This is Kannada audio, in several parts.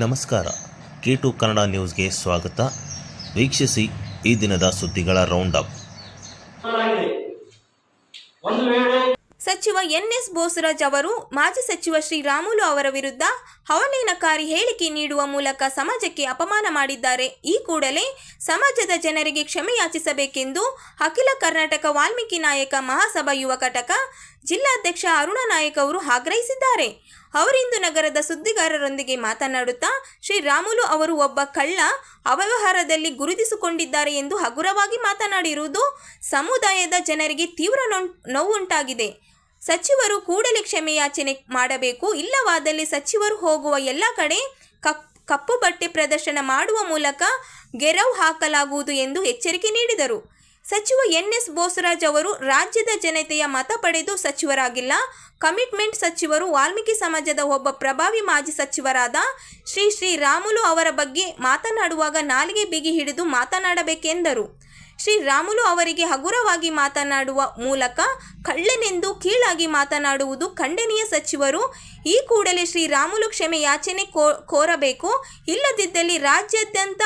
ನಮಸ್ಕಾರ. K2 ಕನ್ನಡ ನ್ಯೂಸ್ಗೆ ಸ್ವಾಗತ. ವೀಕ್ಷಿಸಿ ಈ ದಿನದ ಸುದ್ದಿಗಳ ರೌಂಡ್ ಅಪ್. ಸಚಿವ ಎನ್.ಎಸ್. ಬೋಸರಾಜ್ ಅವರು ಮಾಜಿ ಸಚಿವ ಶ್ರೀರಾಮುಲು ಅವರ ವಿರುದ್ಧ ಅವಹೇಳನಕಾರಿ ಹೇಳಿಕೆ ನೀಡುವ ಮೂಲಕ ಸಮಾಜಕ್ಕೆ ಅಪಮಾನ ಮಾಡಿದ್ದಾರೆ. ಈ ಕೂಡಲೇ ಸಮಾಜದ ಜನರಿಗೆ ಕ್ಷಮೆ ಯಾಚಿಸಬೇಕೆಂದು ಅಖಿಲ ಕರ್ನಾಟಕ ವಾಲ್ಮೀಕಿ ನಾಯಕ ಮಹಾಸಭಾ ಯುವ ಘಟಕ ಜಿಲ್ಲಾಧ್ಯಕ್ಷ ಅರುಣ ನಾಯಕ್ ಅವರು ಆಗ್ರಹಿಸಿದ್ದಾರೆ. ಅವರಿಂದು ನಗರದ ಸುದ್ದಿಗಾರರೊಂದಿಗೆ ಮಾತನಾಡುತ್ತಾ ಶ್ರೀರಾಮುಲು ಅವರು ಒಬ್ಬ ಕಳ್ಳ ಅವ್ಯವಹಾರದಲ್ಲಿ ಗುರುತಿಸಿಕೊಂಡಿದ್ದಾರೆ ಎಂದು ಹಗುರವಾಗಿ ಮಾತನಾಡಿರುವುದು ಸಮುದಾಯದ ಜನರಿಗೆ ತೀವ್ರ ನೋವುಂಟಾಗಿದೆ. ಸಚಿವರು ಕೂಡಲೇ ಕ್ಷಮೆಯಾಚನೆ ಮಾಡಬೇಕು, ಇಲ್ಲವಾದಲ್ಲಿ ಸಚಿವರು ಹೋಗುವ ಎಲ್ಲ ಕಡೆ ಕಪ್ಪು ಬಟ್ಟೆ ಪ್ರದರ್ಶನ ಮಾಡುವ ಮೂಲಕ ಗೆರವು ಹಾಕಲಾಗುವುದು ಎಂದು ಎಚ್ಚರಿಕೆ ನೀಡಿದರು. ಸಚಿವ ಎನ್.ಎಸ್. ಬೋಸರಾಜ್ ಅವರು ರಾಜ್ಯದ ಜನತೆಯ ಮತ ಪಡೆದು ಸಚಿವರಾಗಿಲ್ಲ. ಕಮಿಟ್ಮೆಂಟ್ ಸಚಿವರು ವಾಲ್ಮೀಕಿ ಸಮಾಜದ ಒಬ್ಬ ಪ್ರಭಾವಿ ಮಾಜಿ ಸಚಿವರಾದ ಶ್ರೀರಾಮುಲು ಅವರ ಬಗ್ಗೆ ಮಾತನಾಡುವಾಗ ನಾಲಿಗೆ ಬಿಗಿ ಹಿಡಿದು ಮಾತನಾಡಬೇಕೆಂದರು. ಶ್ರೀರಾಮುಲು ಅವರಿಗೆ ಹಗುರವಾಗಿ ಮಾತನಾಡುವ ಮೂಲಕ ಕಳ್ಳನೆಂದು ಕೀಳಾಗಿ ಮಾತನಾಡುವುದು ಖಂಡನೀಯ. ಸಚಿವರು ಈ ಕೂಡಲೇ ಶ್ರೀರಾಮುಲು ಕ್ಷಮೆ ಯಾಚನೆ ಕೋರಬೇಕು, ಇಲ್ಲದಿದ್ದಲ್ಲಿ ರಾಜ್ಯಾದ್ಯಂತ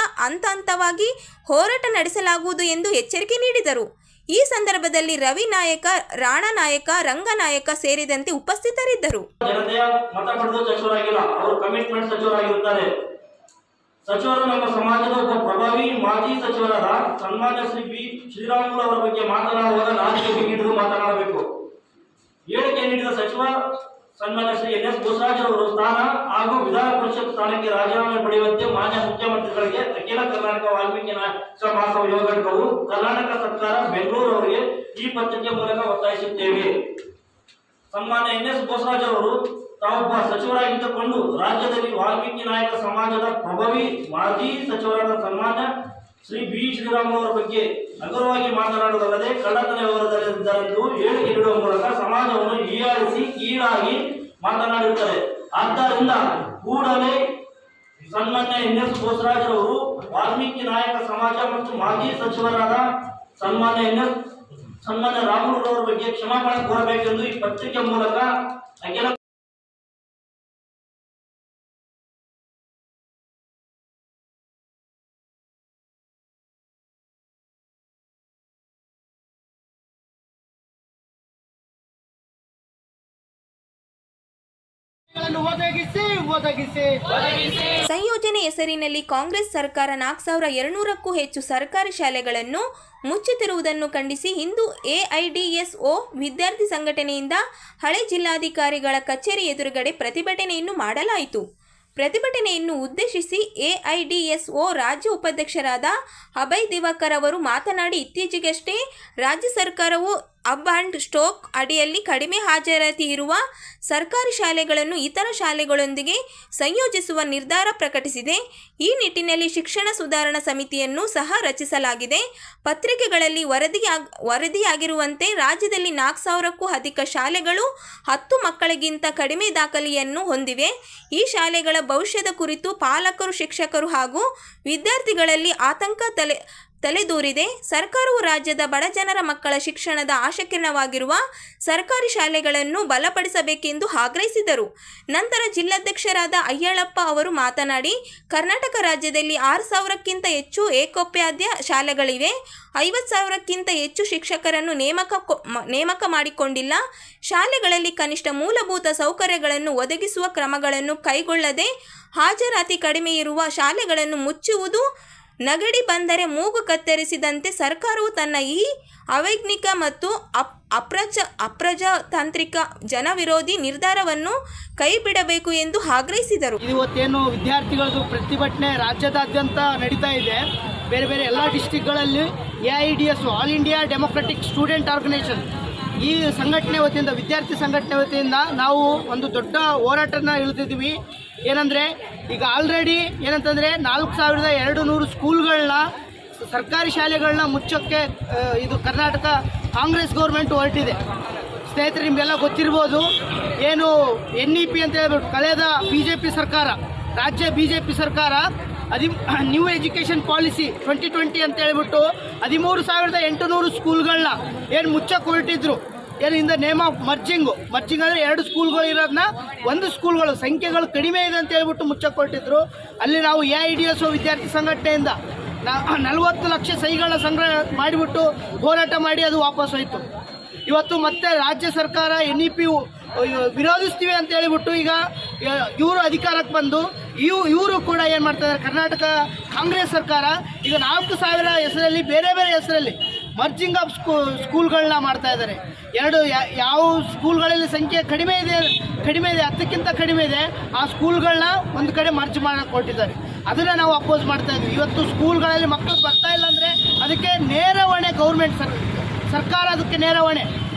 ಹಂತವಾಗಿ ಹೋರಾಟ ನಡೆಸಲಾಗುವುದು ಎಂದು ಎಚ್ಚರಿಕೆ ನೀಡಿದರು. ಈ ಸಂದರ್ಭದಲ್ಲಿ ರವಿ ನಾಯಕ, ರಾಣಾ ನಾಯಕ, ರಂಗನಾಯಕ ಸೇರಿದಂತೆ ಉಪಸ್ಥಿತರಿದ್ದರು. ಸಚಿವರು ನಮ್ಮ ಸಮಾಜದ ಒಬ್ಬ ಪ್ರಭಾವಿ ಮಾಜಿ ಸಚಿವರಾದ ಸನ್ಮಾನ್ಯ ಶ್ರೀ ಬಿ ಶ್ರೀರಾಮುಲು ಅವರ ಬಗ್ಗೆ ಮಾತನಾಡುವಾಗ ನಾಲಿಗೆ ಬಿಗಿ ಹಿಡಿದು ಮಾತನಾಡಬೇಕು. ಹೇಳಿಕೆ ನೀಡಿದ ಸಚಿವ ಸನ್ಮಾನ್ಯ ಶ್ರೀ ಎನ್.ಎಸ್. ಬೋಸರಾಜ್ ಅವರು ಸ್ಥಾನ ಹಾಗೂ ವಿಧಾನ ಪರಿಷತ್ ಸ್ಥಾನಕ್ಕೆ ರಾಜೀನಾಮೆ ಪಡೆಯುವಂತೆ ಮಾನ್ಯ ಮುಖ್ಯಮಂತ್ರಿಗಳಿಗೆ ಅಖಿಲ ಕರ್ನಾಟಕ ವಾಲ್ಮೀಕಿ ನಾಯಕ ಮಹಾಸಭಾ ಯುವ ಘಟಕವು ಕರ್ನಾಟಕ ಸರ್ಕಾರ ಬೆಂಗಳೂರು ಅವರಿಗೆ ಈ ಪತ್ರಿಕೆ ಮೂಲಕ ಒತ್ತಾಯಿಸುತ್ತೇವೆ. ಸನ್ಮಾನ್ಯ ಎನ್.ಎಸ್. ಬೋಸರಾಜ್ ಅವರು ತಾವೊಬ್ಬ ಸಚಿವರಾಗಿದ್ದುಕೊಂಡು ರಾಜ್ಯದಲ್ಲಿ ವಾಲ್ಮೀಕಿ ನಾಯಕ ಸಮಾಜದ ಪ್ರಭಾವಿ ಮಾಜಿ ಸಚಿವರಾದ ಸನ್ಮಾನ್ಯ ಶ್ರೀ ಬಿ ಶ್ರೀರಾಮುಲು ಅವರ ಬಗ್ಗೆ ಹಗುರವಾಗಿ ಮಾತನಾಡುವುದಲ್ಲದೆ ಕಳ್ಳತನ ವ್ಯವಹಾರದಲ್ಲಿದ್ದಾರೆಂದು ಹೇಳಿಕೆ ನೀಡುವ ಮೂಲಕ ಸಮಾಜವನ್ನು ಹೀಯಾಳಿಸಿ ಕೀಳಾಗಿ ಮಾತನಾಡುತ್ತಾರೆ. ಆದ್ದರಿಂದ ಕೂಡಲೇ ಸನ್ಮಾನ್ಯ ಎನ್.ಎಸ್. ಬೋಸರಾಜ್ ಅವರು ವಾಲ್ಮೀಕಿ ನಾಯಕ ಸಮಾಜ ಮತ್ತು ಮಾಜಿ ಸಚಿವರಾದ ಸನ್ಮಾನ್ಯ ರಾಮುಲು ಅವರ ಬಗ್ಗೆ ಕ್ಷಮಾಪಣೆ ಕೋರಬೇಕೆಂದು ಈ ಪತ್ರಿಕೆ ಮೂಲಕ ಅಖಿಲ ಸಂಯೋಜನೆ ಹೆಸರಿನಲ್ಲಿ ಕಾಂಗ್ರೆಸ್ ಸರ್ಕಾರ 4200ಕ್ಕೂ ಹೆಚ್ಚು ಸರ್ಕಾರಿ ಶಾಲೆಗಳನ್ನು ಮುಚ್ಚುತ್ತಿರುವುದನ್ನು ಖಂಡಿಸಿ ಇಂದು ಎಐಡಿಎಸ್ಒ ವಿದ್ಯಾರ್ಥಿ ಸಂಘಟನೆಯಿಂದ ಹಳೆ ಜಿಲ್ಲಾಧಿಕಾರಿಗಳ ಕಚೇರಿ ಎದುರುಗಡೆ ಪ್ರತಿಭಟನೆಯನ್ನು ಮಾಡಲಾಯಿತು. ಪ್ರತಿಭಟನೆಯನ್ನು ಉದ್ದೇಶಿಸಿ ಎಐಡಿಎಸ್ಒ ರಾಜ್ಯ ಉಪಾಧ್ಯಕ್ಷರಾದ ಅಭಯ್ ದಿವಾಕರ್ ಅವರು ಮಾತನಾಡಿ, ಇತ್ತೀಚೆಗಷ್ಟೇ ರಾಜ್ಯ ಸರ್ಕಾರವು ಹಬ್ ಅಂಡ್ ಸ್ಟೋಕ್ ಅಡಿಯಲ್ಲಿ ಕಡಿಮೆ ಹಾಜರಾತಿ ಇರುವ ಸರ್ಕಾರಿ ಶಾಲೆಗಳನ್ನು ಇತರ ಶಾಲೆಗಳೊಂದಿಗೆ ಸಂಯೋಜಿಸುವ ನಿರ್ಧಾರ ಪ್ರಕಟಿಸಿದೆ. ಈ ನಿಟ್ಟಿನಲ್ಲಿ ಶಿಕ್ಷಣ ಸುಧಾರಣಾ ಸಮಿತಿಯನ್ನು ಸಹ ರಚಿಸಲಾಗಿದೆ. ಪತ್ರಿಕೆಗಳಲ್ಲಿ ವರದಿಯಾಗಿರುವಂತೆ ರಾಜ್ಯದಲ್ಲಿ 4000ಕ್ಕೂ ಅಧಿಕ ಶಾಲೆಗಳು 10 ಮಕ್ಕಳಿಗಿಂತ ಕಡಿಮೆ ದಾಖಲೆಯನ್ನು ಹೊಂದಿವೆ. ಈ ಶಾಲೆಗಳ ಭವಿಷ್ಯದ ಕುರಿತು ಪಾಲಕರು, ಶಿಕ್ಷಕರು ಹಾಗೂ ವಿದ್ಯಾರ್ಥಿಗಳಲ್ಲಿ ಆತಂಕ ತಲೆದೂರಿದೆ. ಸರ್ಕಾರವು ರಾಜ್ಯದ ಬಡಜನರ ಮಕ್ಕಳ ಶಿಕ್ಷಣದ ಆಶಾಕಿರಣವಾಗಿರುವ ಸರ್ಕಾರಿ ಶಾಲೆಗಳನ್ನು ಬಲಪಡಿಸಬೇಕೆಂದು ಆಗ್ರಹಿಸಿದರು. ನಂತರ ಜಿಲ್ಲಾಧ್ಯಕ್ಷರಾದ ಅಯ್ಯಳಪ್ಪ ಅವರು ಮಾತನಾಡಿ, ಕರ್ನಾಟಕ ರಾಜ್ಯದಲ್ಲಿ 6000ಕ್ಕಿಂತ ಹೆಚ್ಚು ಏಕೋಪಾಧ್ಯಾಯ ಶಾಲೆಗಳಿವೆ. 50,000ಕ್ಕಿಂತ ಹೆಚ್ಚು ಶಿಕ್ಷಕರನ್ನು ನೇಮಕ ಮಾಡಿಕೊಂಡಿಲ್ಲ. ಶಾಲೆಗಳಲ್ಲಿ ಕನಿಷ್ಠ ಮೂಲಭೂತ ಸೌಕರ್ಯಗಳನ್ನು ಒದಗಿಸುವ ಕ್ರಮಗಳನ್ನು ಕೈಗೊಳ್ಳದೆ ಹಾಜರಾತಿ ಕಡಿಮೆ ಇರುವ ಶಾಲೆಗಳನ್ನು ಮುಚ್ಚುವುದು, ನಗಡಿ ಬಂದರೆ ಮೂಗು ಕತ್ತರಿಸಿದಂತೆ ಸರ್ಕಾರವು ತನ್ನ ಈ ಅವೈಜ್ಞಾನಿಕ ಮತ್ತು ಅಪ್ರಜಾತಾಂತ್ರಿಕ ಜನವಿರೋಧಿ ನಿರ್ಧಾರವನ್ನು ಕೈಬಿಡಬೇಕು ಎಂದು ಆಗ್ರಹಿಸಿದರು. ಇವತ್ತೇನು ವಿದ್ಯಾರ್ಥಿಗಳದ್ದು ಪ್ರತಿಭಟನೆ ರಾಜ್ಯದಾದ್ಯಂತ ನಡೀತಾ ಇದೆ. ಬೇರೆ ಬೇರೆ ಎಲ್ಲ ಡಿಸ್ಟ್ರಿಕ್ಗಳಲ್ಲಿ AIDS All India Democratic Student Organisation ಈ ಸಂಘಟನೆ ವತಿಯಿಂದ, ವಿದ್ಯಾರ್ಥಿ ಸಂಘಟನೆ ವತಿಯಿಂದ ನಾವು ಒಂದು ದೊಡ್ಡ ಹೋರಾಟನ ಇಳಿದಿದ್ವಿ. ಏನಂದರೆ ಈಗ ಆಲ್ರೆಡಿ ಏನಂತಂದರೆ 4200 ಸ್ಕೂಲ್ಗಳನ್ನ, ಸರ್ಕಾರಿ ಶಾಲೆಗಳನ್ನ ಮುಚ್ಚೋಕ್ಕೆ ಇದು ಕರ್ನಾಟಕ ಕಾಂಗ್ರೆಸ್ ಗೌರ್ಮೆಂಟ್ ಹೊರಟಿದೆ. ಸ್ನೇಹಿತರೆ, ನಿಮಗೆಲ್ಲ ಗೊತ್ತಿರ್ಬೋದು, ಏನು NEP ಅಂತ ಹೇಳ್ಬಿಟ್ಟು ಕಳೆದ BJP ಸರ್ಕಾರ, ರಾಜ್ಯ BJP ಸರ್ಕಾರ ನ್ಯೂ ಎಜುಕೇಷನ್ ಪಾಲಿಸಿ 2020 ಅಂತ ಹೇಳ್ಬಿಟ್ಟು 13,800 ಸ್ಕೂಲ್ಗಳನ್ನ ಏನು ಮುಚ್ಚಕ್ಕೆ ಹೊರಟಿದ್ರು. ಏನಿಂದ ನೇಮ್ ಆಫ್ ಮರ್ಜಿಂಗ್ ಅಂದರೆ 2 ಸ್ಕೂಲ್ಗಳು ಇರೋದನ್ನ 1 ಸ್ಕೂಲ್ಗಳು ಸಂಖ್ಯೆಗಳು ಕಡಿಮೆ ಇದೆ ಅಂತ ಹೇಳ್ಬಿಟ್ಟು ಮುಚ್ಚಕೊಟ್ಟಿದ್ರು. ಅಲ್ಲಿ ನಾವು AIDS ವಿದ್ಯಾರ್ಥಿ ಸಂಘಟನೆಯಿಂದ 40 ಲಕ್ಷ ಸಹಿಗಳ ಸಂಗ್ರಹ ಮಾಡಿಬಿಟ್ಟು ಹೋರಾಟ ಮಾಡಿ ಅದು ವಾಪಸ್ ಹೋಯಿತು. ಇವತ್ತು ಮತ್ತೆ ರಾಜ್ಯ ಸರ್ಕಾರ NEP ವಿರೋಧಿಸ್ತೀವಿ ಅಂತ ಹೇಳಿಬಿಟ್ಟು ಈಗ ಇವರು ಅಧಿಕಾರಕ್ಕೆ ಬಂದು ಇವರು ಕೂಡ ಏನು ಮಾಡ್ತಾಯಿದ್ದಾರೆ, ಕರ್ನಾಟಕ ಕಾಂಗ್ರೆಸ್ ಸರ್ಕಾರ ಈಗ 4,000 ಹೆಸರಲ್ಲಿ ಬೇರೆ ಬೇರೆ ಹೆಸರಲ್ಲಿ ಮರ್ಜಿಂಗ್ ಆಫ್ ಸ್ಕೂಲ್ಗಳನ್ನ ಮಾಡ್ತಾ ಇದ್ದಾರೆ. ಯಾವ ಸ್ಕೂಲ್ಗಳಲ್ಲಿ ಸಂಖ್ಯೆ ಕಡಿಮೆ ಇದೆ 10ಕ್ಕಿಂತ ಕಡಿಮೆ ಇದೆ ಆ ಸ್ಕೂಲ್ಗಳನ್ನ ಒಂದು ಕಡೆ ಮರ್ಜ್ ಮಾಡಕ್ಕೆ ಕೊಟ್ಟಿದ್ದಾರೆ. ಅದನ್ನು ನಾವು ಅಪೋಸ್ ಮಾಡ್ತಾ ಇದ್ವಿ. ಇವತ್ತು ಸ್ಕೂಲ್ಗಳಲ್ಲಿ ಮಕ್ಕಳು ಬರ್ತಾ ಇಲ್ಲ ಅಂದರೆ ಅದಕ್ಕೆ ನೇರ ಹೊಣೆ ಗೌರ್ಮೆಂಟ್ ಸರ್ಕಾರ, ಅದಕ್ಕೆ ನೇರ ಹೊಣೆ.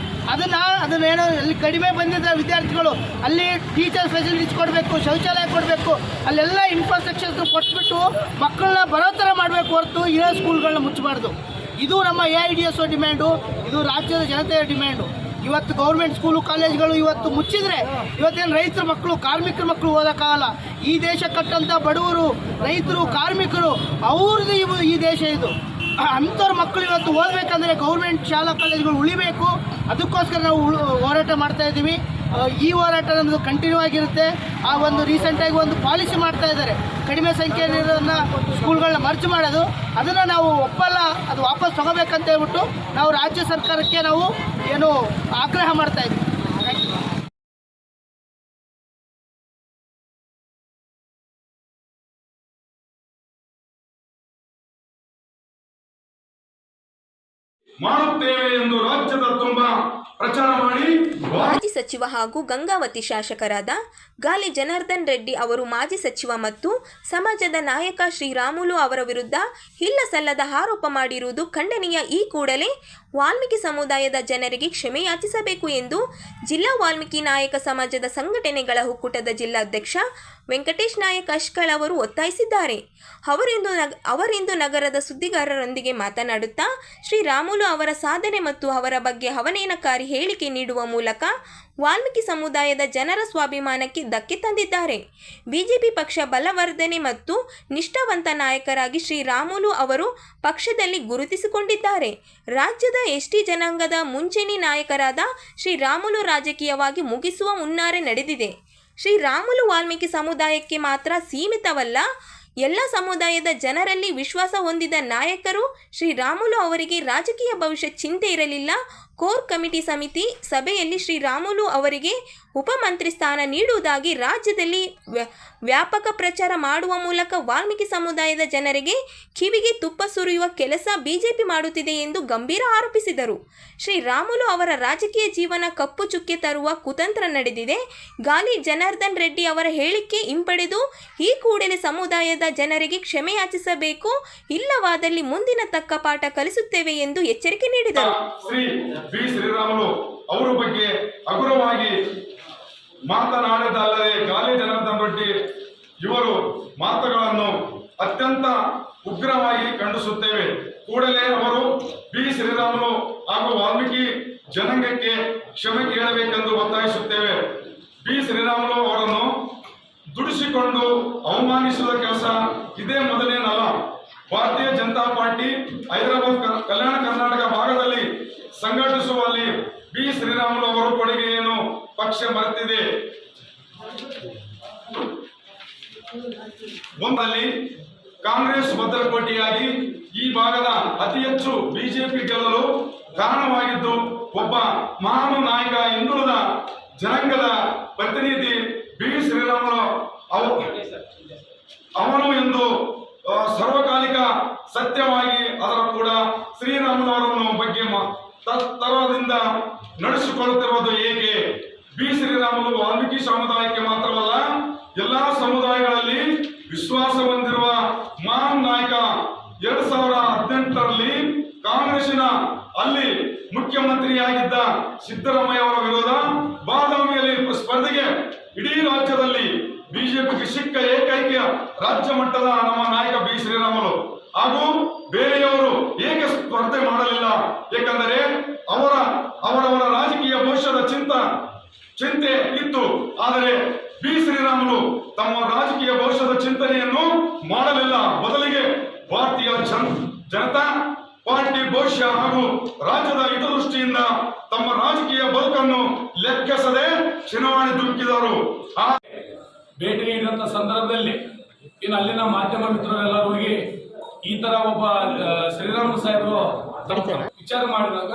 ಅದನ್ನೇನೋ ಅಲ್ಲಿ ಕಡಿಮೆ ಬಂದಿದ್ದ ವಿದ್ಯಾರ್ಥಿಗಳು ಅಲ್ಲಿ ಟೀಚರ್ ಫೆಸಿಲಿಟೀಸ್ ಕೊಡಬೇಕು, ಶೌಚಾಲಯ ಕೊಡಬೇಕು, ಅಲ್ಲೆಲ್ಲ ಇನ್ಫ್ರಾಸ್ಟ್ರಕ್ಚರ್ಸ್ ಕೊಟ್ಬಿಟ್ಟು ಮಕ್ಕಳನ್ನ ಬರೋ ಥರ ಮಾಡಬೇಕು ಹೊರತು ಇರೋ ಸ್ಕೂಲ್ಗಳನ್ನ ಮುಚ್ಚಬಾರ್ದು. ಇದು ನಮ್ಮ AIDS ಡಿಮ್ಯಾಂಡು, ಇದು ರಾಜ್ಯದ ಜನತೆಯ ಡಿಮ್ಯಾಂಡು. ಇವತ್ತು ಗೌರ್ಮೆಂಟ್ ಸ್ಕೂಲು ಕಾಲೇಜ್ಗಳು ಇವತ್ತು ಮುಚ್ಚಿದರೆ ಇವತ್ತೇನು ರೈತರ ಮಕ್ಕಳು ಕಾರ್ಮಿಕರ ಮಕ್ಕಳು ಓದೋಕ್ಕಾಗಲ್ಲ. ಈ ದೇಶ ಕಟ್ಟಂಥ ಬಡವರು ರೈತರು ಕಾರ್ಮಿಕರು ಅವ್ರದ್ದು ಈ ದೇಶ ಇದು. ಅಂಥವ್ರ ಮಕ್ಕಳು ಇವತ್ತು ಓದಬೇಕಂದ್ರೆ ಗೌರ್ಮೆಂಟ್ ಶಾಲಾ ಕಾಲೇಜುಗಳು ಉಳಿಬೇಕು. ಅದಕ್ಕೋಸ್ಕರ ನಾವು ಹೋರಾಟ ಮಾಡ್ತಾ ಇದ್ದೀವಿ. ಈ ಹೋರಾಟ ನಮ್ಮದು ಕಂಟಿನ್ಯೂ ಆಗಿರುತ್ತೆ. ಆ ಒಂದು ರೀಸೆಂಟಾಗಿ ಒಂದು ಪಾಲಿಸಿ ಮಾಡ್ತಾ ಇದ್ದಾರೆ, ಕಡಿಮೆ ಸಂಖ್ಯೆಯಲ್ಲಿರೋದನ್ನ ಸ್ಕೂಲ್ಗಳನ್ನ ಮರ್ಜ್ ಮಾಡೋದು. ಅದನ್ನು ನಾವು ಒಪ್ಪಲ್ಲ, ಅದು ವಾಪಸ್ ತಗೋಬೇಕಂತ ಹೇಳ್ಬಿಟ್ಟು ನಾವು ರಾಜ್ಯ ಸರ್ಕಾರಕ್ಕೆ ನಾವು ಏನು ಆಗ್ರಹ ಮಾಡ್ತಾ ಇದ್ದೀವಿ. ಮಾಡುತ್ತೇವೆ ಎಂದು ರಾಜ್ಯದ ತುಂಬ ಪ್ರಚಾರ ಮಾಡಿ. ಮಾಜಿ ಸಚಿವ ಹಾಗೂ ಗಂಗಾವತಿ ಶಾಸಕರಾದ ಗಾಲಿ ಜನಾರ್ದನ್ ರೆಡ್ಡಿ ಅವರು ಮಾಜಿ ಸಚಿವ ಮತ್ತು ಸಮಾಜದ ನಾಯಕ ಶ್ರೀರಾಮುಲು ಅವರ ವಿರುದ್ಧ ಇಲ್ಲಸಲ್ಲದ ಆರೋಪ ಮಾಡಿರುವುದು ಖಂಡನೀಯ. ಈ ಕೂಡಲೇ ವಾಲ್ಮೀಕಿ ಸಮುದಾಯದ ಜನರಿಗೆ ಕ್ಷಮೆಯಾಚಿಸಬೇಕು ಎಂದು ಜಿಲ್ಲಾ ವಾಲ್ಮೀಕಿ ನಾಯಕ ಸಮಾಜದ ಸಂಘಟನೆಗಳ ಒಕ್ಕೂಟದ ಜಿಲ್ಲಾಧ್ಯಕ್ಷ ವೆಂಕಟೇಶ್ ನಾಯಕ್ ಅಶ್ಕಳ್ ಅವರು ಒತ್ತಾಯಿಸಿದ್ದಾರೆ. ಅವರಿಂದು ನಗರದ ಸುದ್ದಿಗಾರರೊಂದಿಗೆ ಮಾತನಾಡುತ್ತಾ ಶ್ರೀರಾಮುಲು ಅವರ ಸಾಧನೆ ಮತ್ತು ಅವರ ಬಗ್ಗೆ ಅವಹೇಳನಕಾರಿ ಹೇಳಿಕೆ ನೀಡುವ ಮೂಲಕ ವಾಲ್ಮೀಕಿ ಸಮುದಾಯದ ಜನರ ಸ್ವಾಭಿಮಾನಕ್ಕೆ ಧಕ್ಕೆ ತಂದಿದ್ದಾರೆ. ಬಿಜೆಪಿ ಪಕ್ಷ ಬಲವರ್ಧನೆ ಮತ್ತು ನಿಷ್ಠಾವಂತ ನಾಯಕರಾಗಿ ಶ್ರೀರಾಮುಲು ಅವರು ಪಕ್ಷದಲ್ಲಿ ಗುರುತಿಸಿಕೊಂಡಿದ್ದಾರೆ. ರಾಜ್ಯದ ST ಜನಾಂಗದ ಮುಂಚೂಣಿ ನಾಯಕರಾದ ಶ್ರೀರಾಮುಲು ರಾಜಕೀಯವಾಗಿ ಮುಗಿಸುವ ಹುನ್ನಾರ ನಡೆದಿದೆ. ಶ್ರೀರಾಮುಲು ವಾಲ್ಮೀಕಿ ಸಮುದಾಯಕ್ಕೆ ಮಾತ್ರ ಸೀಮಿತವಲ್ಲ, ಎಲ್ಲ ಸಮುದಾಯದ ಜನರಲ್ಲಿ ವಿಶ್ವಾಸ ಹೊಂದಿದ ನಾಯಕರು. ಶ್ರೀರಾಮುಲು ಅವರಿಗೆ ರಾಜಕೀಯ ಭವಿಷ್ಯ ಚಿಂತೆ ಇರಲಿಲ್ಲ. ಕೋರ್ ಕಮಿಟಿ ಸಮಿತಿ ಸಭೆಯಲ್ಲಿ ಶ್ರೀರಾಮುಲು ಅವರಿಗೆ ಉಪಮಂತ್ರಿ ಸ್ಥಾನ ನೀಡುವುದಾಗಿ ರಾಜ್ಯದಲ್ಲಿ ವ್ಯಾಪಕ ಪ್ರಚಾರ ಮಾಡುವ ಮೂಲಕ ವಾಲ್ಮೀಕಿ ಸಮುದಾಯದ ಜನರಿಗೆ ಕಿವಿಗೆ ತುಪ್ಪ ಸುರಿಯುವ ಕೆಲಸ ಬಿಜೆಪಿ ಮಾಡುತ್ತಿದೆ ಎಂದು ಗಂಭೀರ ಆರೋಪಿಸಿದರು. ಶ್ರೀರಾಮುಲು ಅವರ ರಾಜಕೀಯ ಜೀವನ ಕಪ್ಪು ಚುಕ್ಕೆ ತರುವ ಕುತಂತ್ರ ನಡೆದಿದೆ. ಗಾಲಿ ಜನಾರ್ದನ್ ರೆಡ್ಡಿ ಅವರ ಹೇಳಿಕೆ ಹಿಂಪಡೆದು ಈ ಕೂಡಲೇ ಸಮುದಾಯದ ಜನರಿಗೆ ಕ್ಷಮೆಯಾಚಿಸಬೇಕು, ಇಲ್ಲವಾದಲ್ಲಿ ಮುಂದಿನ ತಕ್ಕ ಪಾಠ ಕಲಿಸುತ್ತೇವೆ ಎಂದು ಎಚ್ಚರಿಕೆ ನೀಡಿದರು. ಶ್ರೀರಾಮುಲು ಅವರ ಬಗ್ಗೆ ಹಗುರವಾಗಿ ಮಾತನಾಡಿದಲ್ಲದೆ ಗಾಲಿ ಜನಾರ್ದನ್ ರೆಡ್ಡಿ ಇವರು ಮಾತುಗಳನ್ನು ಅತ್ಯಂತ ಉಗ್ರವಾಗಿ ಖಂಡಿಸುತ್ತೇವೆ. ಕೂಡಲೇ ಅವರು ಶ್ರೀರಾಮುಲು ಹಾಗೂ ವಾಲ್ಮೀಕಿ ಜನಾಂಗಕ್ಕೆ ಕ್ಷಮೆ ಕೇಳಬೇಕೆಂದು ಒತ್ತಾಯಿಸುತ್ತೇವೆ. ಶ್ರೀರಾಮುಲು ಅವರನ್ನು ದುಡಿಸಿಕೊಂಡು ಅವಮಾನಿಸುವ ಕೆಲಸ ಇದೇ ಮೊದಲೇನಲ್ಲ. ಭಾರತೀಯ ಜನತಾ ಪಾರ್ಟಿ ಹೈದರಾಬಾದ್ ಕಲ್ಯಾಣ ಕರ್ನಾಟಕ ಭಾಗದಲ್ಲಿ ಸಂಘಟಿಸುವಲ್ಲಿ ಶ್ರೀರಾಮುಲು ಅವರ ಕೊಡುಗೆಯನ್ನು ಪಕ್ಷ ಮರೆತಿದೆ. ಒಂದಲ್ಲಿ ಕಾಂಗ್ರೆಸ್ ಭದ್ರಕೋಟೆಯಾಗಿ ಈ ಭಾಗದ ಅತಿ ಹೆಚ್ಚು ಬಿಜೆಪಿ ಗೆಲ್ಲಲು ಕಾರಣವಾಗಿದ್ದು ಒಬ್ಬ ಮಹಾನ್ ನಾಯಕ, ಹಿಂದುಳಿದ ಜನಾಂಗದ ಪ್ರತಿನಿಧಿ ಶ್ರೀರಾಮುಲು ಅವನು ಎಂದು ಸರ್ವಕಾಲಿಕ ಸತ್ಯವಾಗಿ ಅದರ ಕೂಡ ಶ್ರೀರಾಮುಲು ಅವರನ್ನು ಬಗ್ಗೆ ತರದಿಂದ ನಡೆಸಿಕೊಳ್ಳುತ್ತಿರುವುದು ಏಕೆ? ಶ್ರೀರಾಮುಲು ವಾಲ್ಮೀಕಿ ಸಮುದಾಯಕ್ಕೆ ಮಾತ್ರವಲ್ಲ, ಎಲ್ಲಾ ಸಮುದಾಯಗಳಲ್ಲಿ ವಿಶ್ವಾಸ ಹೊಂದಿರುವ ಮಹಾನ್ ನಾಯಕ. 2018ರಲ್ಲಿ ಕಾಂಗ್ರೆಸ್ಸಿನ ಅಲ್ಲಿ ಮುಖ್ಯಮಂತ್ರಿಯಾಗಿದ್ದ ಸಿದ್ದರಾಮಯ್ಯ ಅವರ ವಿರೋಧ ಬಾದಾಮಿಯಲ್ಲಿ ಸ್ಪರ್ಧೆಗೆ ಇಡೀ ರಾಜ್ಯದಲ್ಲಿ ಬಿಜೆಪಿಗೆ ಸಿಕ್ಕ ಏಕೈಕ ರಾಜ್ಯ ಮಟ್ಟದ ನಮ್ಮ ನಾಯಕ ಶ್ರೀರಾಮುಲು. ಹಾಗೂ ಬೇರೆಯವರು ಏಕೆ ಸ್ಪರ್ಧೆ ಮಾಡಲಿಲ್ಲ? ಏಕೆಂದರೆ ಅವರವರ ರಾಜಕೀಯ ಭವಿಷ್ಯದ ಚಿಂತೆ ಇತ್ತು. ಆದರೆ ಶ್ರೀರಾಮುಲು ತಮ್ಮ ರಾಜಕೀಯ ಭವಿಷ್ಯದ ಚಿಂತನೆಯನ್ನು ಮಾಡಲಿಲ್ಲ. ಬದಲಿಗೆ ಭಾರತೀಯ ಜನತಾ ಪಾರ್ಟಿ ಭವಿಷ್ಯ ಹಾಗೂ ರಾಜ್ಯದ ಹಿತದೃಷ್ಟಿ ದೃಷ್ಟಿಯಿಂದ ತಮ್ಮ ರಾಜಕೀಯ ಬದುಕನ್ನು ಲೆಕ್ಕಿಸದೆ ಚುನಾವಣೆ ಧುಮುಕಿದರು. ಭೇಟಿ ನೀಡಿದಂಥ ಸಂದರ್ಭದಲ್ಲಿ ಇನ್ನು ಅಲ್ಲಿನ ಮಾಧ್ಯಮ ಮಿತ್ರರೆಲ್ಲ ಹೋಗಿ ಈ ತರ ಒಬ್ಬ ಶ್ರೀರಾಮ ಸಾಹೇಬರು ವಿಚಾರ ಮಾಡಿದಾಗ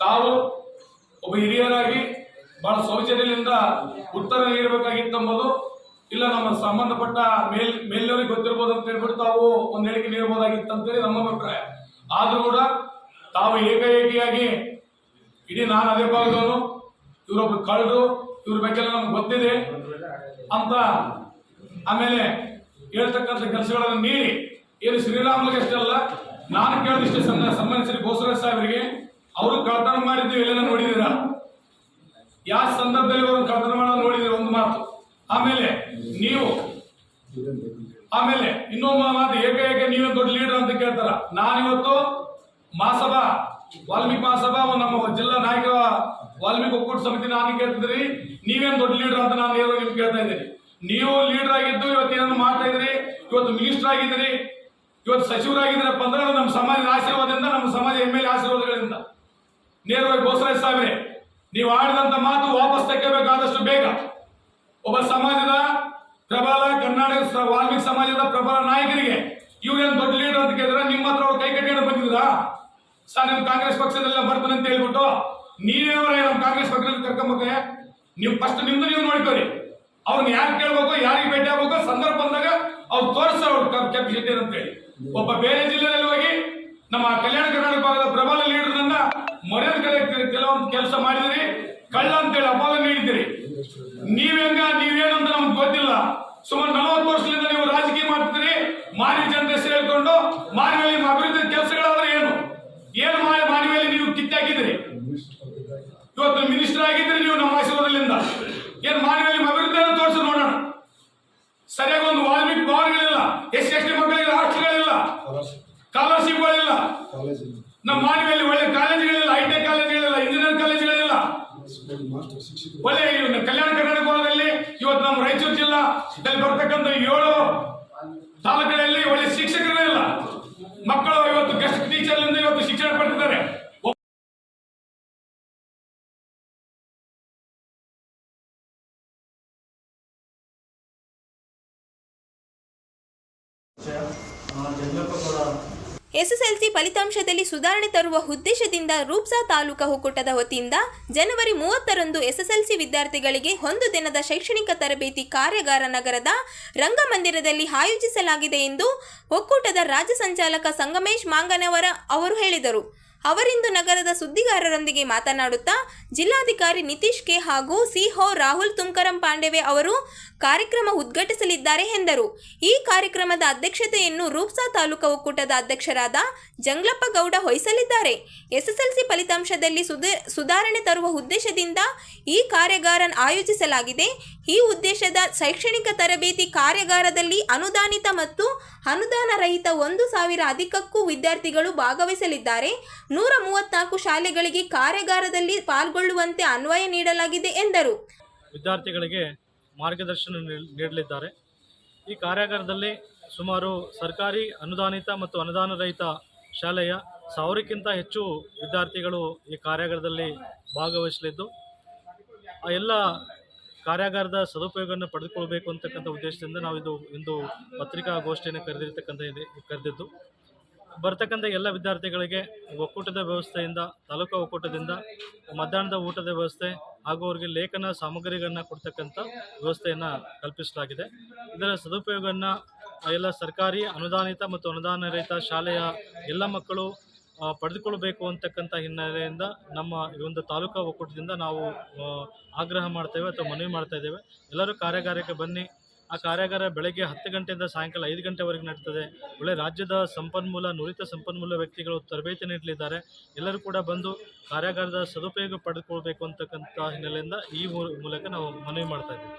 ತಾವು ಒಬ್ಬ ಹಿರಿಯರಾಗಿ ಬಹಳ ಸೌಜನ್ಯದಿಂದ ಉತ್ತರ ನೀಡಬೇಕಾಗಿತ್ತೆಂಬುದು, ಇಲ್ಲ ನಮ್ಮ ಸಂಬಂಧಪಟ್ಟ ಮೇಲ್ನವರಿಗೆ ಗೊತ್ತಿರ್ಬೋದು ಅಂತ ಹೇಳ್ಬಿಟ್ಟು ತಾವು ಒಂದು ಹೇಳಿಕೆ ನೀಡಬಹುದಾಗಿತ್ತು ಅಂತೇಳಿ ನಮ್ಮ ಅಭಿಪ್ರಾಯ. ಆದ್ರೂ ಕೂಡ ತಾವು ಏಕಾಏಕಿಯಾಗಿ ಇಡೀ ನಾನು ಅದೇ ಭಾಗದವನು, ಇವರೊಬ್ಬ ಕಳ್ಳರು, ಇವ್ರ ಬಗ್ಗೆ ನಮ್ಗೆ ಗೊತ್ತಿದೆ ಅಂತ ಆಮೇಲೆ ಹೇಳ್ತಕ್ಕಂಥ ಕೆಲಸಗಳನ್ನು ನೀಡಿ ಏನು ಶ್ರೀರಾಮುಲಿಗೆ ಅಷ್ಟೇ ಅಲ್ಲ, ನಾನು ಕೇಳಿದಿಷ್ಟೇ ಸನ್ಮಾನ್ಯ ಶ್ರೀ ಬೋಸರಾಜ್ ಸಾಹೇಬರಿಗೆ ಅವರು ಕಳ್ತನ ಮಾಡಿದ್ದು ಎಲ್ಲೆಲ್ಲ ನೋಡಿದೀರ, ಯಾವ ಸಂದರ್ಭದಲ್ಲಿ ಅವರು ಕಳ್ತನ ಮಾಡೋದು ನೋಡಿದಿರ ಒಂದು ಮಾತು. ಆಮೇಲೆ ಇನ್ನೊಬ್ಬ ಮಾತು, ಏಕಾಏಕ ನೀವೇ ದೊಡ್ಡ ಲೀಡರ್ ಅಂತ ಕೇಳ್ತಾರ. ನಾನಿವತ್ತು ಮಹಾಸಭಾ ವಾಲ್ಮೀಕಿ ಮಹಾಸಭಾ ನಮ್ಮ ಜಿಲ್ಲಾ ನಾಯಕ ವಾಲ್ಮೀಕಿ ಒಕ್ಕೂಟ ಸಮಿತಿ ನಾನು ಕೇಳ್ತಿದ್ರಿ, ನೀವೇನು ದೊಡ್ಡ ಲೀಡರ್ ಅಂತ ನಾನು ನೇರವಾಗಿ ನಿಮ್ಗೆ ಕೇಳ್ತಾ ಇದ್ದೀನಿ. ನೀವು ಲೀಡರ್ ಆಗಿದ್ದು ಇವತ್ತು ಏನನ್ನು ಮಾಡ್ತಾ ಇದ್ರಿ, ಇವತ್ತು ಮಿನಿಸ್ಟರ್ ಆಗಿದ್ದೀರಿ, ಇವತ್ತು ಸಚಿವರಾಗಿದ್ದೀರಪ್ಪ ಅಂದ್ರೆ ನಮ್ಮ ಸಮಾಜದ ಆಶೀರ್ವಾದದಿಂದ, ನಮ್ಮ ಸಮಾಜ MLA ಆಶೀರ್ವಾದಗಳಿಂದ. ನೇರವಾಗಿ ಬೋಸರಾಜ್ ಸಾಹೇಬ್ರೆ, ನೀವು ಆಡಿದಂತ ಮಾತು ವಾಪಸ್ ತೆಗೆಯಬೇಕಾದಷ್ಟು ಬೇಗ. ಒಬ್ಬ ಸಮಾಜದ ಪ್ರಬಲ ಕರ್ನಾಟಕ ವಾಲ್ಮೀಕಿ ಸಮಾಜದ ಪ್ರಬಲ ನಾಯಕರಿಗೆ ಇವ್ರೇನು ದೊಡ್ಡ ಲೀಡರ್ ಅಂತ ಕೇಳಿದ್ರೆ ನಿಮ್ಮ ಹತ್ರ ಅವ್ರು ಕೈ ಕಟ್ಟಿಕೊಂಡು ಬಂದಿದ್ದೀರಾ? ಸರ್ ನಿಮ್ ಕಾಂಗ್ರೆಸ್ ಪಕ್ಷದಲ್ಲ ಬರ್ತಾನೆ ಅಂತ ಹೇಳ್ಬಿಟ್ಟು ನೀವೇವರೇ ನಮ್ಮ ಕಾಂಗ್ರೆಸ್ ಪಕ್ಷದಲ್ಲಿ ಕರ್ಕೊಂಬಕ್ಕೆ ನೀವು ಫಸ್ಟ್ ನಿಮ್ದು ನೀವು ನೋಡ್ಕೋರಿ. ಅವ್ರನ್ನ ಯಾರು ಕೇಳ್ಬೇಕು, ಯಾರಿಗೆ ಭೇಟಿ ಆಗ್ಬೇಕು, ಸಂದರ್ಭ ಬಂದಾಗ ಅವ್ರು ತೋರಿಸ ಅವ್ರು ಕೆಪಾಸಿಟಿ ಅಂತ ಹೇಳಿ. ಒಬ್ಬ ಬೇರೆ ಜಿಲ್ಲೆಯಲ್ಲಿ ಹೋಗಿ ನಮ್ಮ ಕಲ್ಯಾಣ ಕರ್ನಾಟಕ ಭಾಗದ ಪ್ರಬಲ ಲೀಡರ್ನನ್ನ ಮರ್ಯಾದ ಕೆಲವೊಂದು ಕೆಲಸ ಮಾಡಿದಿರಿ, ಕಳ್ಳ ಅಂತೇಳಿ ಅಪವಾದ ನೀಡಿದ್ದೀರಿ. ನೀವೇನಂತ ನಮ್ಗೆ ಗೊತ್ತಿಲ್ಲ. ಸುಮಾರು 40 ವರ್ಷದಿಂದ ನೀವು ರಾಜಕೀಯ ಮಾಡ್ತಿದ್ದೀರಿ, ಮಾನವ ಜನತೆ ಹೇಳ್ಕೊಂಡು ಮಾನವಲ್ಲಿ ಅಭಿವೃದ್ಧಿ ಕೆಲಸಗಳಾದ್ರೆ ಏನು ಮಾನವಲ್ಲಿ ನೀವು ಕಿತ್ತಾಕಿದ್ದೀರಿ. ಇವತ್ತು ಮಿನಿಸ್ಟರ್ ಆಗಿದ್ದೀರಿ ನೀವು ನಮ್ಮ ಆಶೀರ್ವಾದದಿಂದ. ಏನು ಮಾನವಲ್ಲಿ ಅಭಿವೃದ್ಧಿಯನ್ನು ತೋರಿಸಿ ನೋಡೋಣ. ಸರಿಯಾಗಿ ಒಂದು ವಾಲ್ಮೀಕಿ ಭವನಗಳಿಲ್ಲ, SC/ST ಮಕ್ಕಳಿಗೆ ಹಾಸ್ಟೆಲ್ಗಳಿಲ್ಲ, ಸ್ಕಾಲರ್ಶಿಪ್ಗಳಿಲ್ಲ, ನಮ್ಮ ಮಾನವಲ್ಲಿ ಒಳ್ಳೆ ಕಾಲೇಜುಗಳಿಲ್ಲ, ಹೈಟೆಕ್ ಕಾಲೇಜುಗಳಿಲ್ಲ, ಇಂಜಿನಿಯರ್ ಕಾಲೇಜುಗಳಿಲ್ಲ. ಒಳ್ಳೆ ಕಲ್ಯಾಣ ಕರ್ನಾಟಕ ಭಾಗದಲ್ಲಿ ಇವತ್ತು ನಮ್ಮ ರಾಯಚೂರು ಜಿಲ್ಲಾದಲ್ಲಿ ಬರ್ತಕ್ಕಂಥ 7 ತಾಲೂಕುಗಳಲ್ಲಿ ಒಳ್ಳೆ ಶಿಕ್ಷಕರಿಲ್ಲ. ಮಕ್ಕಳು ಇವತ್ತು ಗೆಸ್ಟ್ ಟೀಚರ್ ಇವತ್ತು ಶಿಕ್ಷಣ ಪಡೆದಿದ್ದಾರೆ. SSLC ಫಲಿತಾಂಶದಲ್ಲಿ ಸುಧಾರಣೆ ತರುವ ಉದ್ದೇಶದಿಂದ ರೂಪ್ಸಾ ತಾಲೂಕಾ ಒಕ್ಕೂಟದ ವತಿಯಿಂದ ಜನವರಿ 30ರಂದು SSLC ವಿದ್ಯಾರ್ಥಿಗಳಿಗೆ 1 ದಿನದ ಶೈಕ್ಷಣಿಕ ತರಬೇತಿ ಕಾರ್ಯಾಗಾರ ನಗರದ ರಂಗಮಂದಿರದಲ್ಲಿ ಆಯೋಜಿಸಲಾಗಿದೆ ಎಂದು ಒಕ್ಕೂಟದ ರಾಜ್ಯ ಸಂಚಾಲಕ ಸಂಗಮೇಶ್ ಮಾಂಗನವರ ಅವರು ಹೇಳಿದರು. ಅವರಿಂದು ನಗರದ ಸುದ್ದಿಗಾರರೊಂದಿಗೆ ಮಾತನಾಡುತ್ತಾ ಜಿಲ್ಲಾಧಿಕಾರಿ ನಿತೀಶ್ ಕೆ ಹಾಗೂ CO ರಾಹುಲ್ ತುಮಕರಂ ಪಾಂಡೆವೆ ಅವರು ಕಾರ್ಯಕ್ರಮ ಉದ್ಘಾಟಿಸಲಿದ್ದಾರೆ ಎಂದರು. ಈ ಕಾರ್ಯಕ್ರಮದ ಅಧ್ಯಕ್ಷತೆಯನ್ನು ರೂಪ್ಸಾ ತಾಲೂಕಾ ಒಕ್ಕೂಟದ ಅಧ್ಯಕ್ಷರಾದ ಜಂಗ್ಲಪ್ಪ ಗೌಡ ವಹಿಸಲಿದ್ದಾರೆ. SSLC ಫಲಿತಾಂಶದಲ್ಲಿ ಸುಧಾರಣೆ ತರುವ ಉದ್ದೇಶದಿಂದ ಈ ಕಾರ್ಯಾಗಾರ ಆಯೋಜಿಸಲಾಗಿದೆ. ಈ ಉದ್ದೇಶದ ಶೈಕ್ಷಣಿಕ ತರಬೇತಿ ಕಾರ್ಯಾಗಾರದಲ್ಲಿ ಅನುದಾನಿತ ಮತ್ತು ಅನುದಾನ ರಹಿತ 1,000 ಅಧಿಕಕ್ಕೂ ವಿದ್ಯಾರ್ಥಿಗಳು ಭಾಗವಹಿಸಲಿದ್ದಾರೆ. 134 ಶಾಲೆಗಳಿಗೆ ಕಾರ್ಯಾಗಾರದಲ್ಲಿ ಪಾಲ್ಗೊಳ್ಳುವಂತೆ ಅನ್ವಯ ನೀಡಲಾಗಿದೆ ಎಂದರು. ವಿದ್ಯಾರ್ಥಿಗಳಿಗೆ ಮಾರ್ಗದರ್ಶನ ನೀಡಲಿದ್ದಾರೆ. ಈ ಕಾರ್ಯಾಗಾರದಲ್ಲಿ ಸುಮಾರು ಸರ್ಕಾರಿ ಅನುದಾನಿತ ಮತ್ತು ಅನುದಾನ ರಹಿತ ಶಾಲೆಯ 1000ಕ್ಕಿಂತ ಹೆಚ್ಚು ವಿದ್ಯಾರ್ಥಿಗಳು ಈ ಕಾರ್ಯಾಗಾರದಲ್ಲಿ ಭಾಗವಹಿಸಲಿದ್ದು ಆ ಎಲ್ಲ ಕಾರ್ಯಾಗಾರದ ಸದುಪಯೋಗವನ್ನು ಪಡೆದುಕೊಳ್ಬೇಕು ಅಂತಕ್ಕಂಥ ಉದ್ದೇಶದಿಂದ ನಾವು ಇಂದು ಪತ್ರಿಕಾಗೋಷ್ಠಿಯನ್ನು ಕರೆದಿದ್ದು ಬರ್ತಕ್ಕಂಥ ಎಲ್ಲ ವಿದ್ಯಾರ್ಥಿಗಳಿಗೆ ಒಕ್ಕೂಟದ ವ್ಯವಸ್ಥೆಯಿಂದ, ತಾಲೂಕಾ ಒಕ್ಕೂಟದಿಂದ ಮಧ್ಯಾಹ್ನದ ಊಟದ ವ್ಯವಸ್ಥೆ ಹಾಗೂ ಅವರಿಗೆ ಲೇಖನ ಸಾಮಗ್ರಿಗಳನ್ನು ಕೊಡ್ತಕ್ಕಂಥ ವ್ಯವಸ್ಥೆಯನ್ನು ಕಲ್ಪಿಸಲಾಗಿದೆ. ಇದರ ಸದುಪಯೋಗವನ್ನು ಎಲ್ಲ ಸರ್ಕಾರಿ ಅನುದಾನಿತ ಮತ್ತು ಅನುದಾನ ರಹಿತ ಶಾಲೆಯ ಎಲ್ಲ ಮಕ್ಕಳು ಪಡೆದುಕೊಳ್ಬೇಕು ಅಂತಕ್ಕಂಥ ಹಿನ್ನೆಲೆಯಿಂದ ನಮ್ಮ ಈ ಒಂದು ತಾಲೂಕಾ ಒಕ್ಕೂಟದಿಂದ ನಾವು ಆಗ್ರಹ ಮಾಡ್ತೇವೆ ಅಥವಾ ಮನವಿ ಮಾಡ್ತಾ ಇದ್ದೇವೆ. ಎಲ್ಲರೂ ಕಾರ್ಯಾಗಾರಕ್ಕೆ ಬನ್ನಿ. ಆ ಕಾರ್ಯಾಗಾರ ಬೆಳಗ್ಗೆ 10 ಗಂಟೆಯಿಂದ ಸಾಯಂಕಾಲ 5 ಗಂಟೆವರೆಗೆ ನಡೀತದೆ. ಒಳ್ಳೆ ರಾಜ್ಯದ ನುರಿತ ಸಂಪನ್ಮೂಲ ವ್ಯಕ್ತಿಗಳು ತರಬೇತಿ ನೀಡಲಿದ್ದಾರೆ. ಎಲ್ಲರೂ ಕೂಡ ಬಂದು ಕಾರ್ಯಾಗಾರದ ಸದುಪಯೋಗ ಪಡೆದುಕೊಳ್ಬೇಕು ಅಂತಕ್ಕಂಥ ಹಿನ್ನೆಲೆಯಿಂದ ಈ ಮೂಲಕ ನಾವು ಮನವಿ ಮಾಡ್ತಾ ಇದ್ದೀವಿ.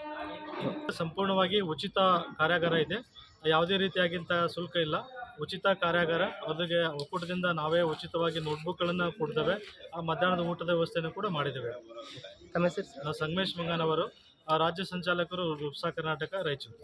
ಸಂಪೂರ್ಣವಾಗಿ ಉಚಿತ ಕಾರ್ಯಾಗಾರ ಇದೆ. ಯಾವುದೇ ರೀತಿಯಾಗಿಂಥ ಶುಲ್ಕ ಇಲ್ಲ. ಉಚಿತ ಕಾರ್ಯಾಗಾರ. ಅದಕ್ಕೆ ಒಕ್ಕೂಟದಿಂದ ನಾವೇ ಉಚಿತವಾಗಿ ನೋಟ್ಬುಕ್ಗಳನ್ನು ಕೊಡ್ತೇವೆ. ಆ ಮಧ್ಯಾಹ್ನದ ಊಟದ ವ್ಯವಸ್ಥೆಯನ್ನು ಕೂಡ ಮಾಡಿದ್ದೇವೆ. ಸಂಗಮೇಶ್ ಮಂಗನವರು, ರಾಜ್ಯ ಸಂಚಾಲಕರು, ರೂಪ್ಸಾ ಕರ್ನಾಟಕ, ರಾಯಚೂರು.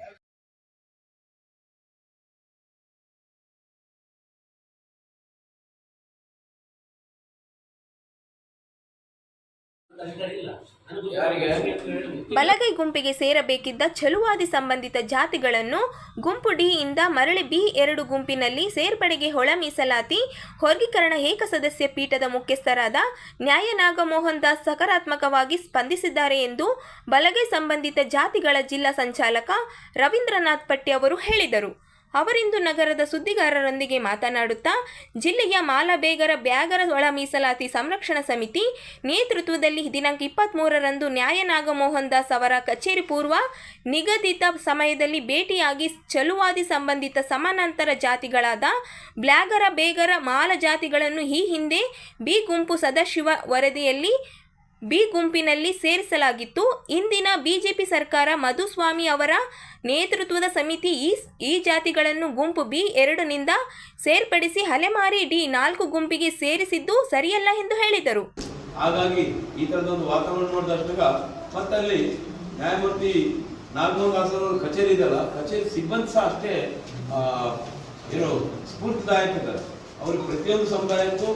ಬಲಗೈ ಗುಂಪಿಗೆ ಸೇರಬೇಕಿದ್ದ ಛಲುವಾದಿ ಸಂಬಂಧಿತ ಜಾತಿಗಳನ್ನು ಗುಂಪು ಡಿ ಇಂದ ಮರಳಿ B2 ಗುಂಪಿನಲ್ಲಿ ಸೇರ್ಪಡೆಗೆ ಒಳ ಮೀಸಲಾತಿ ವರ್ಗೀಕರಣ ಏಕಸದಸ್ಯ ಪೀಠದ ಮುಖ್ಯಸ್ಥರಾದ ನ್ಯಾಯ ನಾಗಮೋಹನ್ ದಾಸ್ ಸಕಾರಾತ್ಮಕವಾಗಿ ಸ್ಪಂದಿಸಿದ್ದಾರೆ ಎಂದು ಬಲಗೈ ಸಂಬಂಧಿತ ಜಾತಿಗಳ ಜಿಲ್ಲಾ ಸಂಚಾಲಕ ರವೀಂದ್ರನಾಥ್ ಪಟ್ಟಿ ಅವರು ಹೇಳಿದರು. ಅವರಿಂದು ನಗರದ ಸುದ್ದಿಗಾರರೊಂದಿಗೆ ಮಾತನಾಡುತ್ತಾ ಜಿಲ್ಲೆಯ ಮಾಲಬೇಗರ ಬ್ಯಾಗರ ಒಳ ಮೀಸಲಾತಿ ಸಂರಕ್ಷಣಾ ಸಮಿತಿ ನೇತೃತ್ವದಲ್ಲಿ ದಿನಾಂಕ 23ರಂದು ನ್ಯಾಯ ನಾಗಮೋಹನ್ ದಾಸ್ ಅವರ ಕಚೇರಿ ಪೂರ್ವ ನಿಗದಿತ ಸಮಯದಲ್ಲಿ ಭೇಟಿಯಾಗಿ ಛಲುವಾದಿ ಸಂಬಂಧಿತ ಸಮಾನಾಂತರ ಜಾತಿಗಳಾದ ಬ್ಯಾಗರ ಬೇಗರ ಮಾಲ ಜಾತಿಗಳನ್ನು ಈ ಹಿಂದೆ B ಗುಂಪು ಸದಾಶಿವ ವರದಿಯಲ್ಲಿ B ಗುಂಪಿನಲ್ಲಿ ಸೇರಿಸಲಾಗಿತ್ತು. ಇಂದಿನ ಬಿಜೆಪಿ ಸರ್ಕಾರ ಮಧುಸ್ವಾಮಿ ಅವರ ನೇತೃತ್ವದ ಸಮಿತಿ ಈ ಜಾತಿಗಳನ್ನು ಗುಂಪು B2ನಿಂದ ಸೇರ್ಪಡಿಸಿ ಅಲೆಮಾರಿ D4 ಗುಂಪಿಗೆ ಸೇರಿಸಿದ್ದು ಸರಿಯಲ್ಲ ಎಂದು ಹೇಳಿದರು. ಹಾಗಾಗಿ ಈ ತರದೊಂದು ವಾತಾವರಣ ನೋಡಿದಾಗ ಮತ್ತಲ್ಲಿ ನ್ಯಾಯಮೂರ್ತಿ ನಾಗಮೋಹನ್ ದಾಸ್ ಅವರ ಕಚೇರಿ ಇದೆಯಲ್ಲ, ಕಚೇರಿ ಸಿಬ್ಬಂದಿ ಸಹ ಅಷ್ಟೇ ಏನು ಸ್ಫೂರ್ತಿದಾಯಕ ಇದ್ದಾರೆ. ಅವ್ರಿಗೆ ಪ್ರತಿಯೊಂದು ಸಮುದಾಯಕ್ಕೂ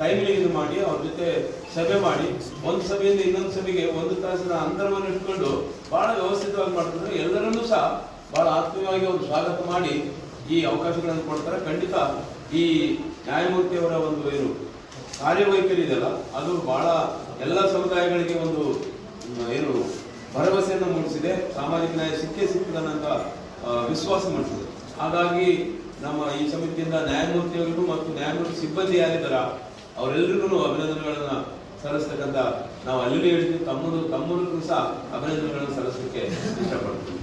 ಟೈಮ್ಲಿ ಇದು ಮಾಡಿ ಅವ್ರ ಜೊತೆ ಸಭೆ ಮಾಡಿ ಒಂದು ಸಭೆಯಿಂದ ಇನ್ನೊಂದು ಸಭೆಗೆ 1 ತಾಸಿನ ಅಂತರವನ್ನು ಇಟ್ಕೊಂಡು ಬಹಳ ವ್ಯವಸ್ಥಿತವಾಗಿ ಮಾಡ್ತಾರೆ. ಎಲ್ಲರನ್ನೂ ಸಹ ಬಹಳ ಆತ್ಮೀಯವಾಗಿ ಅವರು ಸ್ವಾಗತ ಮಾಡಿ ಈ ಅವಕಾಶಗಳನ್ನು ಕೊಡ್ತಾರೆ. ಖಂಡಿತ ಈ ನ್ಯಾಯಮೂರ್ತಿಯವರ ಒಂದು ಏನು ಕಾರ್ಯವೈಖರಿ ಇದೆಯಲ್ಲ ಅದು ಬಹಳ ಎಲ್ಲ ಸಮುದಾಯಗಳಿಗೆ ಒಂದು ಏನು ಭರವಸೆಯನ್ನು ಮೂಡಿಸಿದೆ. ಸಾಮಾಜಿಕ ನ್ಯಾಯ ಸಿಕ್ಕಿದನಂತ ವಿಶ್ವಾಸ ಮೂಡಿಸಿದೆ. ಹಾಗಾಗಿ ನಮ್ಮ ಈ ಸಮಿತಿಯಿಂದ ನ್ಯಾಯಮೂರ್ತಿಯವರಿಗೂ ಮತ್ತು ನ್ಯಾಯಮೂರ್ತಿ ಸಿಬ್ಬಂದಿ ಯಾರಿದ್ದಾರ ಅವರೆಲ್ಲರಿಗೂ ಅಭಿನಂದನೆಗಳನ್ನ ಸಲ್ಲಿಸ್ತಕ್ಕಂಥ ನಾವು ಅಲ್ಲಿ ಹೇಳಿದ್ವಿ. ತಮ್ಮ ಮೂಲಕ ಸಹ ಅಭಿನಂದನೆಗಳನ್ನು ಸಲ್ಲಿಸಲಿಕ್ಕೆ ಇಷ್ಟಪಡ್ತೀವಿ.